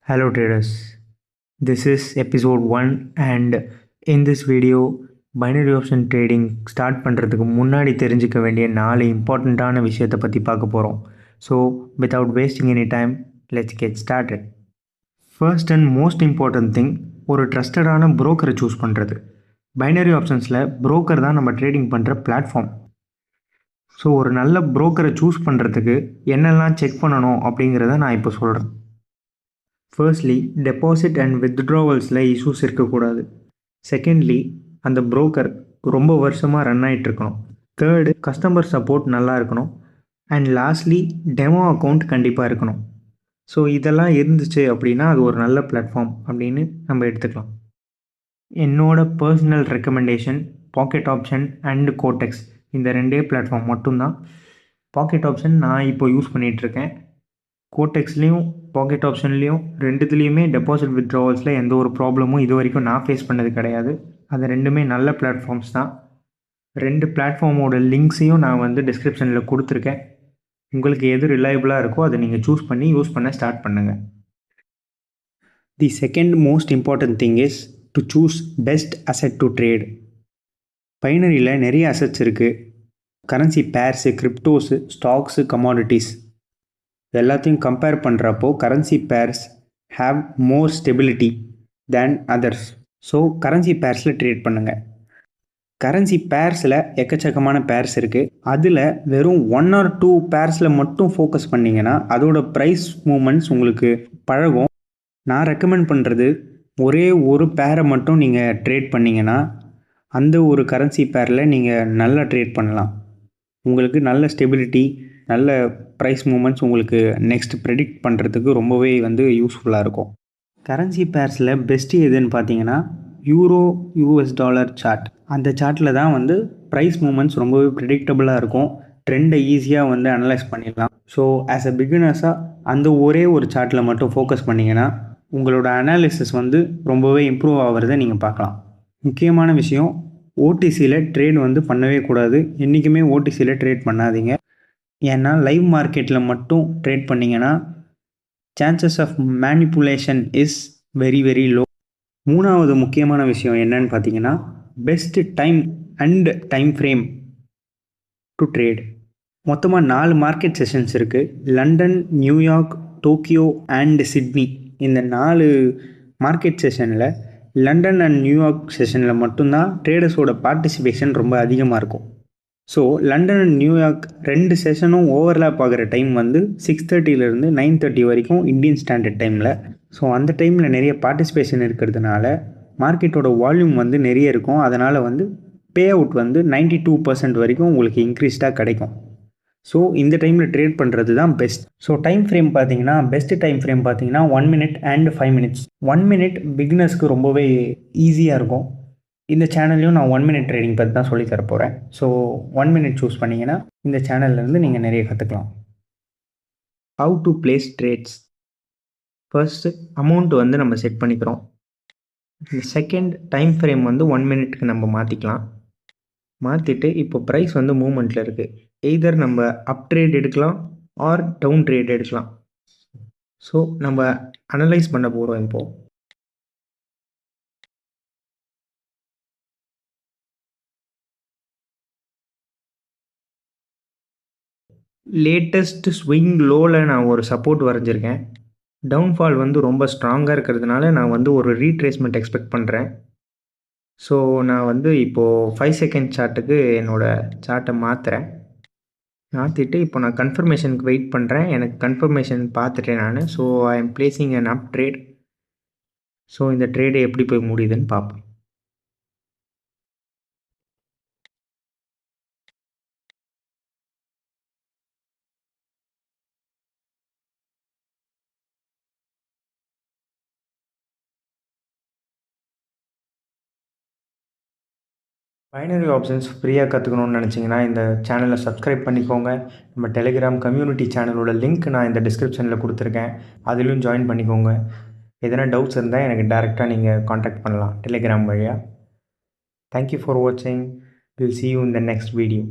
Hello traders, this is episode 1 and in this video binary option trading start பண்ணுறதுக்கு முன்னாடி தெரிஞ்சுக்க வேண்டிய 4 இம்பார்ட்டண்ட்டான விஷயத்தை பற்றி பார்க்க போகிறோம். So without wasting any time, let's get started. First and most important thing, ஒரு ட்ரஸ்டடான புரோக்கரை சூஸ் பண்ணுறது. பைனரி ஆப்ஷன்ஸில் புரோக்கர் தான் நம்ம ட்ரேடிங் பண்ணுற பிளாட்ஃபார்ம். ஸோ ஒரு நல்ல புரோக்கரை சூஸ் பண்ணுறதுக்கு என்னெல்லாம் செக் பண்ணணும் அப்படிங்கிறத நான் இப்போ சொல்கிறேன். ஃபர்ஸ்ட்லி, டெபாசிட் அண்ட் வித்ட்ராவல்ஸில் இஷ்யூஸ் இருக்கக்கூடாது. செகண்ட்லி, அந்த புரோக்கர் ரொம்ப வருஷமாக ரன் ஆகிட்டுருக்கணும். தேர்டு, கஸ்டமர் சப்போர்ட் நல்லா இருக்கணும். அண்ட் லாஸ்ட்லி, டெமோ அக்கௌண்ட் கண்டிப்பாக இருக்கணும். ஸோ இதெல்லாம் இருந்துச்சு அப்படின்னா அது ஒரு நல்ல பிளாட்ஃபார்ம் அப்படின்னு நம்ம எடுத்துக்கலாம். என்னோட personal recommendation Pocket Option and Quotex, இந்த ரெண்டே பிளாட்ஃபார்ம் மட்டும்தான். பாக்கெட் ஆப்ஷன் நான் இப்போ யூஸ் பண்ணிகிட்ருக்கேன். கோடெக்ஸ்லேயும் பாக்கெட் ஆப்ஷன்லேயும் ரெண்டுத்துலேயுமே டெபாசிட் வித்ட்ராவல்ஸில் எந்த ஒரு ப்ராப்ளமும் இது வரைக்கும் நான் ஃபேஸ் பண்ணது கிடையாது. அது ரெண்டுமே நல்ல பிளாட்ஃபார்ம்ஸ் தான். ரெண்டு பிளாட்ஃபார்மோட லிங்க்ஸையும் நான் வந்து டிஸ்கிரிப்ஷனில் கொடுத்துருக்கேன். உங்களுக்கு எது ரிலையபிளாக இருக்கோ அதை நீங்கள் சூஸ் பண்ணி யூஸ் பண்ண ஸ்டார்ட் பண்ணுங்கள். The second most important thing is to choose best asset to trade. பைனரியில் நிறைய அசெட்ஸ் இருக்குது. Currency pairs, cryptos, stocks, commodities எல்லாத்தையும் கம்பேர் பண்ணுறப்போ currency pairs have more stability than others. So currency பேர்ஸில் trade பண்ணுங்கள். Currency பேர்ஸில் எக்கச்சக்கமான பேர்ஸ் இருக்குது. அதில் வெறும் 1 or 2 பேர்ஸில் மட்டும் ஃபோக்கஸ் பண்ணிங்கன்னா அதோட ப்ரைஸ் மூமெண்ட்ஸ் உங்களுக்கு பழகும். நான் ரெக்கமெண்ட் பண்ணுறது ஒரே ஒரு பேரை மட்டும் நீங்கள் ட்ரேட் பண்ணிங்கன்னா அந்த ஒரு கரன்சி பேரில் நீங்கள் நல்லா ட்ரேட் பண்ணலாம். உங்களுக்கு நல்ல ஸ்டெபிலிட்டி, நல்ல ப்ரைஸ் மூமெண்ட்ஸ் உங்களுக்கு நெக்ஸ்ட் ப்ரெடிக்ட் பண்ணுறதுக்கு ரொம்பவே வந்து யூஸ்ஃபுல்லாக இருக்கும். கரன்சி பேர்ஸில் பெஸ்ட்டு எதுன்னு பார்த்தீங்கன்னா யூரோ யூஎஸ் டாலர் சார்ட். அந்த சார்ட்டில் தான் வந்து ப்ரைஸ் மூமெண்ட்ஸ் ரொம்பவே ப்ரெடிக்டபுளாக இருக்கும். ட்ரெண்டை ஈஸியாக வந்து அனலைஸ் பண்ணிடலாம். ஸோ ஆஸ் அ பிகினர்ஸாக அந்த ஒரே ஒரு சார்ட்டில் மட்டும் ஃபோக்கஸ் பண்ணிங்கன்னா உங்களோட அனாலிசிஸ் வந்து ரொம்பவே இம்ப்ரூவ் ஆகிறத நீங்கள் பார்க்கலாம். முக்கியமான விஷயம், ஓடிசியில் ட்ரேட் வந்து பண்ணவே கூடாது. என்றைக்குமே ஓடிசியில் ட்ரேட் பண்ணாதீங்க. ஏன்னா லைவ் மார்க்கெட்டில் மட்டும் ட்ரேட் பண்ணிங்கன்னா chances of manipulation is very very low. மூணாவது முக்கியமான விஷயம் என்னன்னு பார்த்தீங்கன்னா best time and time frame to trade. மொத்தமாக 4 மார்க்கெட் செஷன்ஸ் இருக்குது. London, New York, Tokyo and Sydney. இந்த 4 மார்க்கெட் செஷனில் லண்டன் அண்ட் நியூயார்க் செஷனில் மட்டும்தான் ட்ரேடர்ஸோட பார்ட்டிசிபேஷன் ரொம்ப அதிகமாக இருக்கும். ஸோ லண்டன் அண்ட் நியூயார்க் 2 செஷனும் ஓவர்லேப் ஆகிற டைம் வந்து 6:30 9:30 வரைக்கும் இந்தியன் ஸ்டாண்டர்ட் டைமில். ஸோ அந்த டைமில் நிறைய பார்ட்டிசிபேஷன் இருக்கிறதுனால மார்க்கெட்டோட வால்யூம் வந்து நிறைய இருக்கும். அதனால் வந்து பே அவுட் வந்து 92% வரைக்கும் உங்களுக்கு இன்க்ரீஸ்டாக கிடைக்கும். ஸோ இந்த டைமில் ட்ரேட் பண்ணுறது தான் பெஸ்ட். ஸோ டைம் ஃப்ரேம் பார்த்தீங்கன்னா பெஸ்ட்டு டைம் ஃப்ரேம் பார்த்தீங்கன்னா 1 minute and 5 minutes. 1 minute பிகினர்ஸ்க்கு ரொம்பவே ஈஸியாக இருக்கும். இந்த சேனல்லையும் நான் 1 minute ட்ரேடிங் பற்றி தான் சொல்லி தர போகிறேன். ஸோ 1 minute சூஸ் பண்ணிங்கன்னா இந்த சேனல்லேருந்து நீங்கள் நிறைய கற்றுக்கலாம். How to place trades. First amount வந்து நம்ம செட் பண்ணிக்கிறோம். இந்த செகண்ட் டைம் ஃப்ரேம் வந்து 1 minute நம்ம மாற்றிக்கலாம். மாற்றிட்டு இப்போ ப்ரைஸ் வந்து மூவ்மெண்ட்டில் இருக்குது. எய்தர் நம்ம அப் ட்ரேட் எடுக்கலாம் ஆர் டவுன் ட்ரேட் எடுக்கலாம். ஸோ நம்ம அனலைஸ் பண்ண போகிறோம் இப்போது. லேட்டஸ்ட் ஸ்விங் லோவில் நான் ஒரு சப்போர்ட் வரைஞ்சிருக்கேன். டவுன்ஃபால் வந்து ரொம்ப ஸ்ட்ராங்காக இருக்கிறதுனால நான் வந்து ஒரு ரீட்ரேஸ்மெண்ட் எக்ஸ்பெக்ட் பண்ணுறேன். ஸோ நான் வந்து இப்போது 5 second சார்ட்டுக்கு என்னோடய சார்ட்டை மாற்றிட்டு இப்போ நான் கன்ஃபர்மேஷனுக்கு வெயிட் பண்ணுறேன். எனக்கு கன்ஃபர்மேஷன் பார்த்துட்டேன் நான். So I am placing an up trade. So இந்த ட்ரேடு எப்படி போய் முடியுதுன்னு பார்ப்போம். பைனரி ஆப்ஷன்ஸ் ஃப்ரீயாக கற்றுக்கணுன்னு நினச்சிங்கன்னா இந்த சேனலை சப்ஸ்கிரைப் பண்ணிக்கோங்க. நம்ம டெலிகிராம் கம்யூனிட்டி சேனலோட லிங்க் நான் இந்த டிஸ்கிரிப்ஷனில் கொடுத்துருக்கேன். அதிலும் ஜாயின் பண்ணிக்கோங்க. எதனா டவுட்ஸ் இருந்தால் எனக்கு டேரெக்டாக நீங்கள் காண்டாக்ட் பண்ணலாம் டெலிகிராம் வழியாக. தேங்க்யூ ஃபார் வாட்சிங். Will see you in the next video.